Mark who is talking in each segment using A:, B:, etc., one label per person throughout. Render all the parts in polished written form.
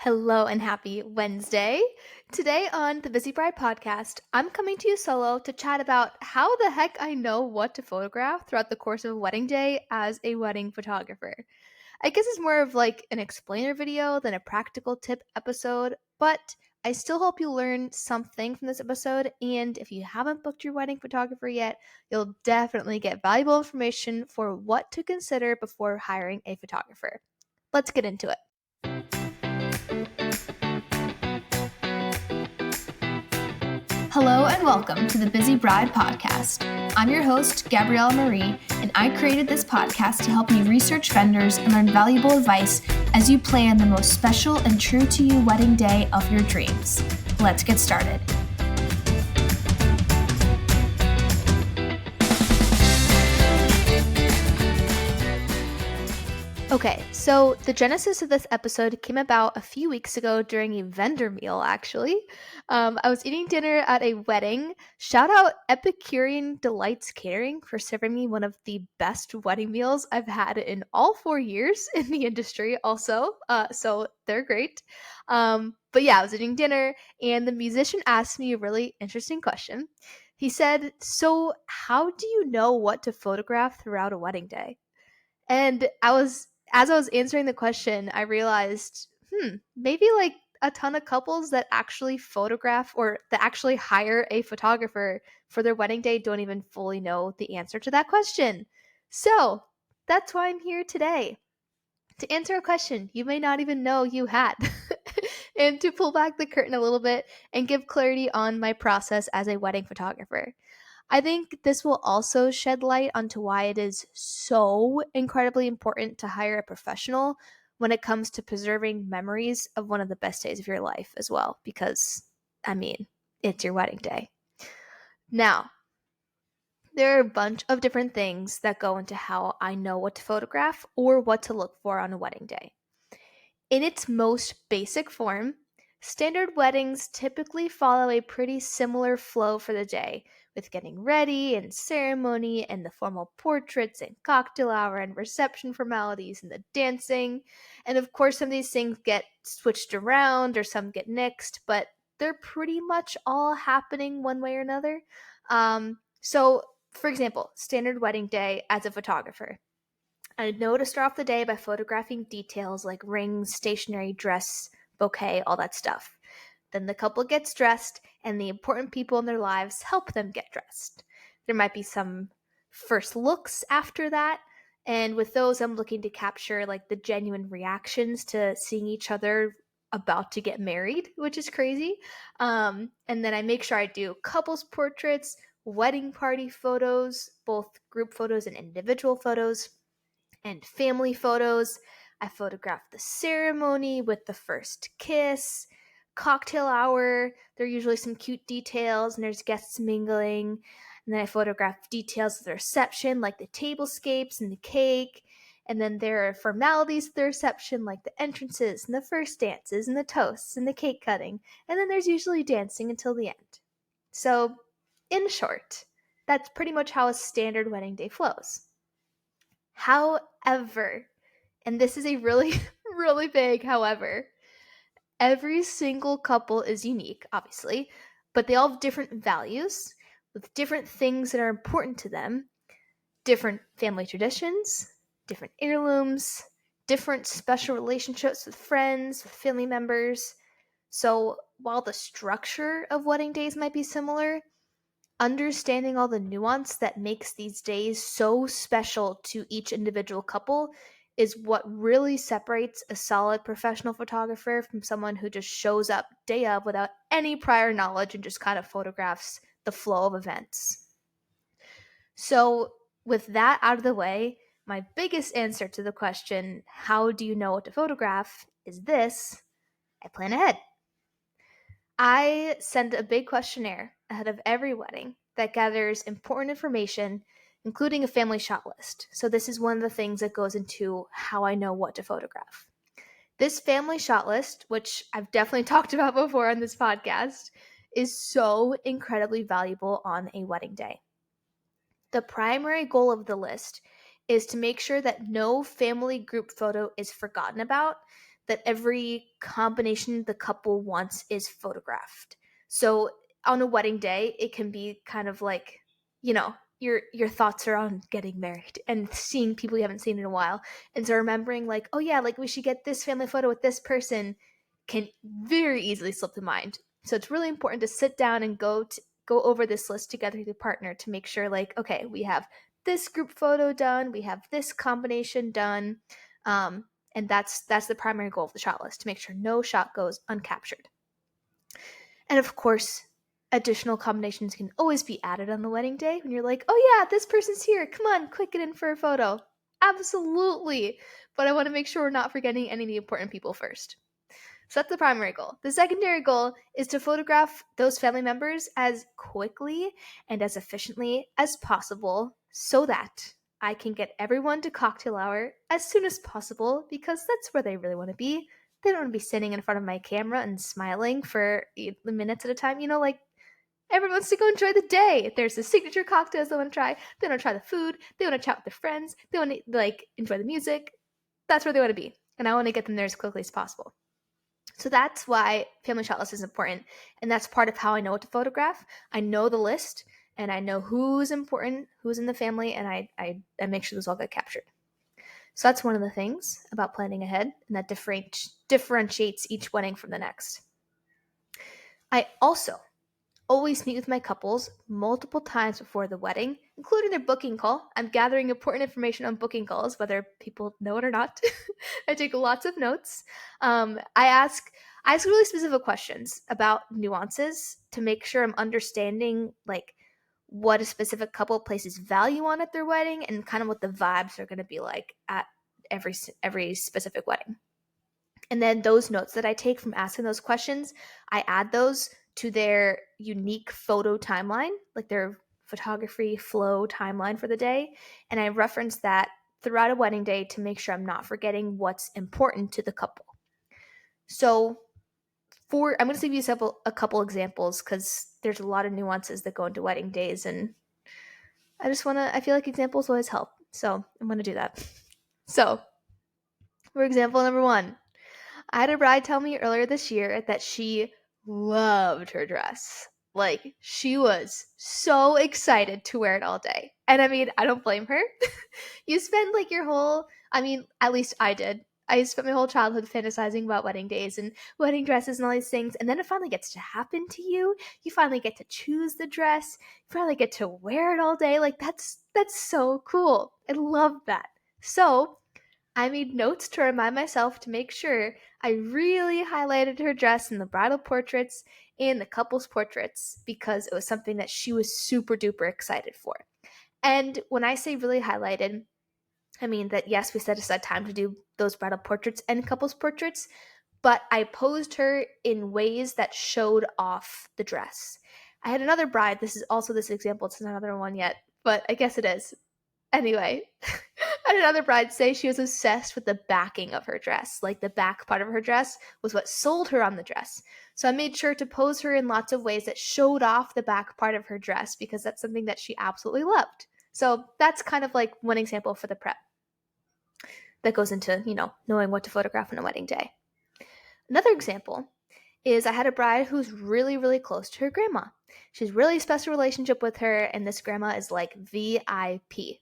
A: Hello and happy Wednesday. Today on the Busy Bride podcast, I'm coming to you solo to chat about how the heck I know what to photograph throughout the course of a wedding day as a wedding photographer. I guess it's more of like an explainer video than a practical tip episode, but I still hope you learn something from this episode. And if you haven't booked your wedding photographer yet, you'll definitely get valuable information for what to consider before hiring a photographer. Let's get into it. Hello and welcome to the Busy Bride podcast. I'm your host, Gabriella Marie, and I created this podcast to help you research vendors and learn valuable advice as you plan the most special and true to you wedding day of your dreams. Let's get started. Okay, so the genesis of this episode came about a few weeks ago during a vendor meal, actually. I was eating dinner at a wedding. Shout out Epicurean Delights Catering for serving me one of the best wedding meals I've had in all 4 years in the industry, also. So they're great. But yeah, I was eating dinner, and the musician asked me a really interesting question. He said, "So, how do you know what to photograph throughout a wedding day?" And as I was answering the question, I realized, maybe like a ton of couples that actually photograph or that actually hire a photographer for their wedding day don't even fully know the answer to that question. So that's why I'm here today to answer a question you may not even know you had, and to pull back the curtain a little bit and give clarity on my process as a wedding photographer. I think this will also shed light onto why it is so incredibly important to hire a professional when it comes to preserving memories of one of the best days of your life as well, because, it's your wedding day. Now, there are a bunch of different things that go into how I know what to photograph or what to look for on a wedding day. In its most basic form, standard weddings typically follow a pretty similar flow for the day, with getting ready and ceremony and the formal portraits and cocktail hour and reception formalities and the dancing. And of course, some of these things get switched around or some get nixed, but they're pretty much all happening one way or another. So, for example, standard wedding day as a photographer. I know to start off the day by photographing details like rings, stationery, dress, bouquet, all that stuff. Then the couple gets dressed, and the important people in their lives help them get dressed. There might be some first looks after that, and with those, I'm looking to capture like the genuine reactions to seeing each other about to get married, which is crazy. And then I make sure I do couples portraits, wedding party photos, both group photos and individual photos, and family photos. I photographed the ceremony with the first kiss, cocktail hour. There are usually some cute details, and there's guests mingling. And then I photographed details of the reception, like the tablescapes and the cake. And then there are formalities of the reception, like the entrances and the first dances and the toasts and the cake cutting. And then there's usually dancing until the end. So, in short, that's pretty much how a standard wedding day flows. However, and this is a really, really big however, every single couple is unique, obviously, but they all have different values with different things that are important to them, different family traditions, different heirlooms, different special relationships with friends, with family members. So while the structure of wedding days might be similar, understanding all the nuance that makes these days so special to each individual couple is what really separates a solid professional photographer from someone who just shows up day of without any prior knowledge and just kind of photographs the flow of events. So, with that out of the way, my biggest answer to the question, how do you know what to photograph, is this: I plan ahead. I send a big questionnaire ahead of every wedding that gathers important information, including a family shot list. So, this is one of the things that goes into how I know what to photograph. This family shot list, which I've definitely talked about before on this podcast, is so incredibly valuable on a wedding day. The primary goal of the list is to make sure that no family group photo is forgotten about, that every combination the couple wants is photographed. So on a wedding day, it can be kind of like, your thoughts are on getting married and seeing people you haven't seen in a while. And so remembering like, oh yeah, like we should get this family photo with this person can very easily slip the mind. So it's really important to sit down and go over this list together with your partner to make sure like, okay, we have this group photo done, we have this combination done. And that's the primary goal of the shot list, to make sure no shot goes uncaptured. And of course, additional combinations can always be added on the wedding day when you're like, oh yeah, this person's here. Come on, quick, get in for a photo. Absolutely. But I want to make sure we're not forgetting any of the important people first. So that's the primary goal. The secondary goal is to photograph those family members as quickly and as efficiently as possible so that I can get everyone to cocktail hour as soon as possible, because that's where they really want to be. They don't want to be sitting in front of my camera and smiling for minutes at a time. Like, everyone wants to go enjoy the day. There's the signature cocktails they want to try. They want to try the food. They want to chat with their friends. They want to enjoy the music. That's where they want to be. And I want to get them there as quickly as possible. So that's why family shot list is important. And that's part of how I know what to photograph. I know the list and I know who's important, who's in the family, and I make sure those all get captured. So that's one of the things about planning ahead, and that differentiates each wedding from the next. I also always meet with my couples multiple times before the wedding, including their booking call. I'm gathering important information on booking calls, whether people know it or not. I take lots of notes. I ask really specific questions about nuances to make sure I'm understanding like what a specific couple places value on at their wedding, and kind of what the vibes are going to be like at every specific wedding. And then those notes that I take from asking those questions, I add those to their unique photo timeline, like their photography flow timeline for the day. And I reference that throughout a wedding day to make sure I'm not forgetting what's important to the couple. So I'm going to give you a couple examples, because there's a lot of nuances that go into wedding days. And I feel like examples always help. So I'm going to do that. So for example, number 1, I had a bride tell me earlier this year that she loved her dress. Like, she was so excited to wear it all day. And I mean, I don't blame her. You spend like at least I did. I spent my whole childhood fantasizing about wedding days and wedding dresses and all these things. And then it finally gets to happen to you. You finally get to choose the dress. You finally get to wear it all day. Like, that's so cool. I love that. So I made notes to remind myself to make sure I really highlighted her dress in the bridal portraits and the couple's portraits, because it was something that she was super duper excited for. And when I say really highlighted, I mean that yes, we set aside time to do those bridal portraits and couples portraits, but I posed her in ways that showed off the dress. I had another bride, this is also this example, it's not another one yet, but I guess it is. Anyway, I had another bride say she was obsessed with the backing of her dress. Like, the back part of her dress was what sold her on the dress. So I made sure to pose her in lots of ways that showed off the back part of her dress, because that's something that she absolutely loved. So that's kind of like one example for the prep that goes into, knowing what to photograph on a wedding day. Another example is I had a bride who's really, really close to her grandma. She's really special relationship with her, and this grandma is like VIP.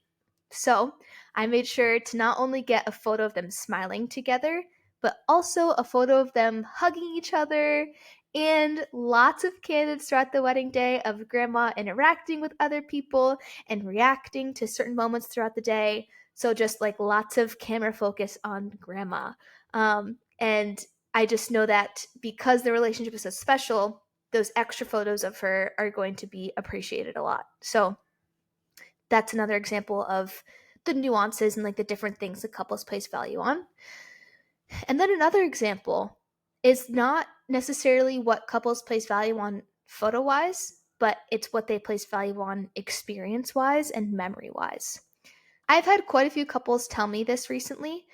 A: So I made sure to not only get a photo of them smiling together, but also a photo of them hugging each other, and lots of candids throughout the wedding day of grandma interacting with other people and reacting to certain moments throughout the day. So just like lots of camera focus on grandma. And I just know that because the relationship is so special, those extra photos of her are going to be appreciated a lot. So that's another example of the nuances and like the different things that couples place value on. And then another example is not necessarily what couples place value on photo wise, but it's what they place value on experience wise and memory wise. I've had quite a few couples tell me this recently,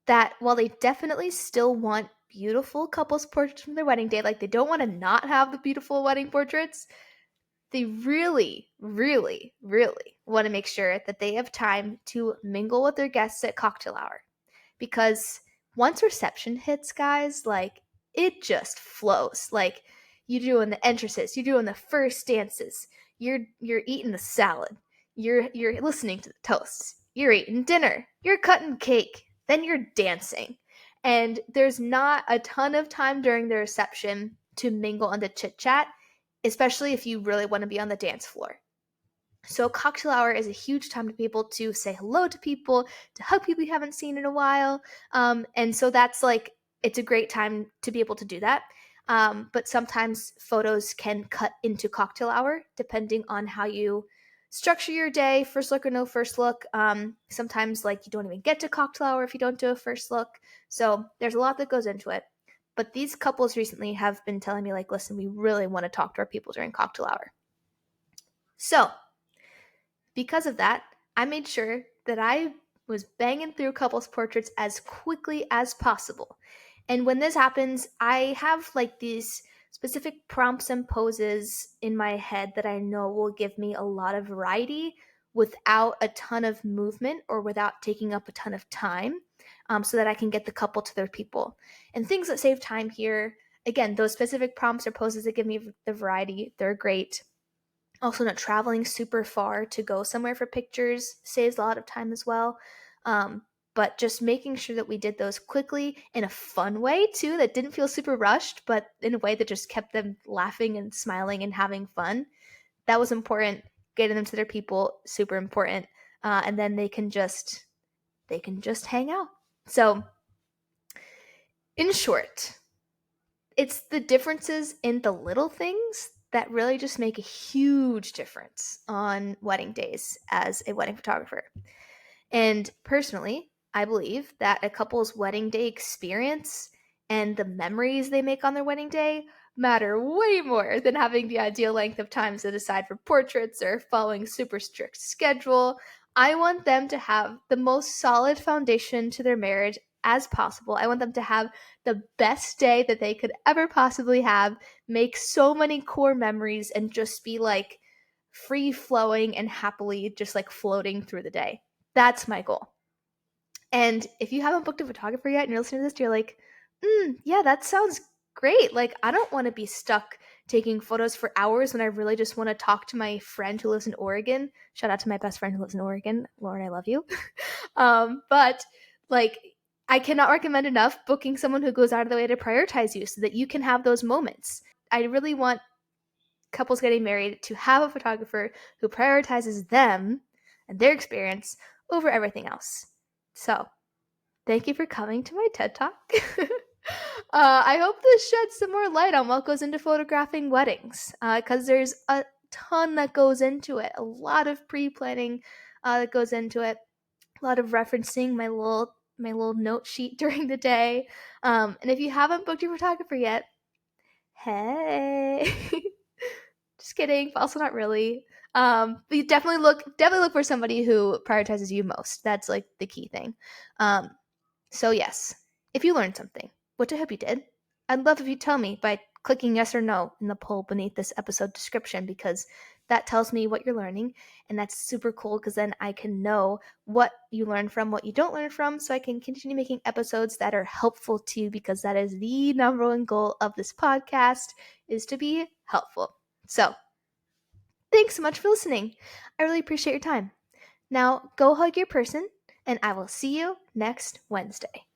A: that while they definitely still want beautiful couples portraits from their wedding day, like they don't want to not have the beautiful wedding portraits, they really, really, really want to make sure that they have time to mingle with their guests at cocktail hour. Because once reception hits, guys, like it just flows. Like you doing the entrances, you're doing the first dances, you're eating the salad, you're listening to the toasts, you're eating dinner, you're cutting cake, then you're dancing. And there's not a ton of time during the reception to mingle and to chit chat, especially if you really want to be on the dance floor. So cocktail hour is a huge time to be able to say hello to people, to hug people you haven't seen in a while. And so that's like, it's a great time to be able to do that. But sometimes photos can cut into cocktail hour depending on how you structure your day, first look or no first look. Sometimes like you don't even get to cocktail hour if you don't do a first look. So there's a lot that goes into it. But these couples recently have been telling me like, listen, we really want to talk to our people during cocktail hour. So because of that, I made sure that I was banging through couples portraits as quickly as possible. And when this happens, I have like these specific prompts and poses in my head that I know will give me a lot of variety without a ton of movement or without taking up a ton of time, so that I can get the couple to their people. And things that save time here, again, those specific prompts or poses that give me the variety, they're great. Also, not traveling super far to go somewhere for pictures saves a lot of time as well. But just making sure that we did those quickly in a fun way too, that didn't feel super rushed, but in a way that just kept them laughing and smiling and having fun. That was important. Getting them to their people, super important. And then they can just hang out. So, in short, it's the differences in the little things that really just make a huge difference on wedding days as a wedding photographer. And personally, I believe that a couple's wedding day experience and the memories they make on their wedding day matter way more than having the ideal length of time set aside for portraits or following super strict schedule. I want them to have the most solid foundation to their marriage as possible. I want them to have the best day that they could ever possibly have, make so many core memories, and just be like free flowing and happily just like floating through the day. That's my goal. And if you haven't booked a photographer yet and you're listening to this, you're like, yeah, that sounds great. Like, I don't want to be stuck taking photos for hours when I really just want to talk to my friend who lives in Oregon. Shout out to my best friend who lives in Oregon. Lauren, I love you. But like, I cannot recommend enough booking someone who goes out of the way to prioritize you so that you can have those moments. I really want couples getting married to have a photographer who prioritizes them and their experience over everything else. So, thank you for coming to my TED Talk. I hope this sheds some more light on what goes into photographing weddings, because there's a ton that goes into it. A lot of pre-planning that goes into it. A lot of referencing my little note sheet during the day. And if you haven't booked your photographer yet, hey, just kidding. Also, not really. But you definitely look for somebody who prioritizes you most. That's like the key thing. So yes, if you learned something, which I hope you did, I'd love if you tell me by clicking yes or no in the poll beneath this episode description, because that tells me what you're learning, and that's super cool because then I can know what you learn from, what you don't learn from, so I can continue making episodes that are helpful to you, because that is the number one goal of this podcast, is to be helpful. So, thanks so much for listening. I really appreciate your time. Now, go hug your person, and I will see you next Wednesday.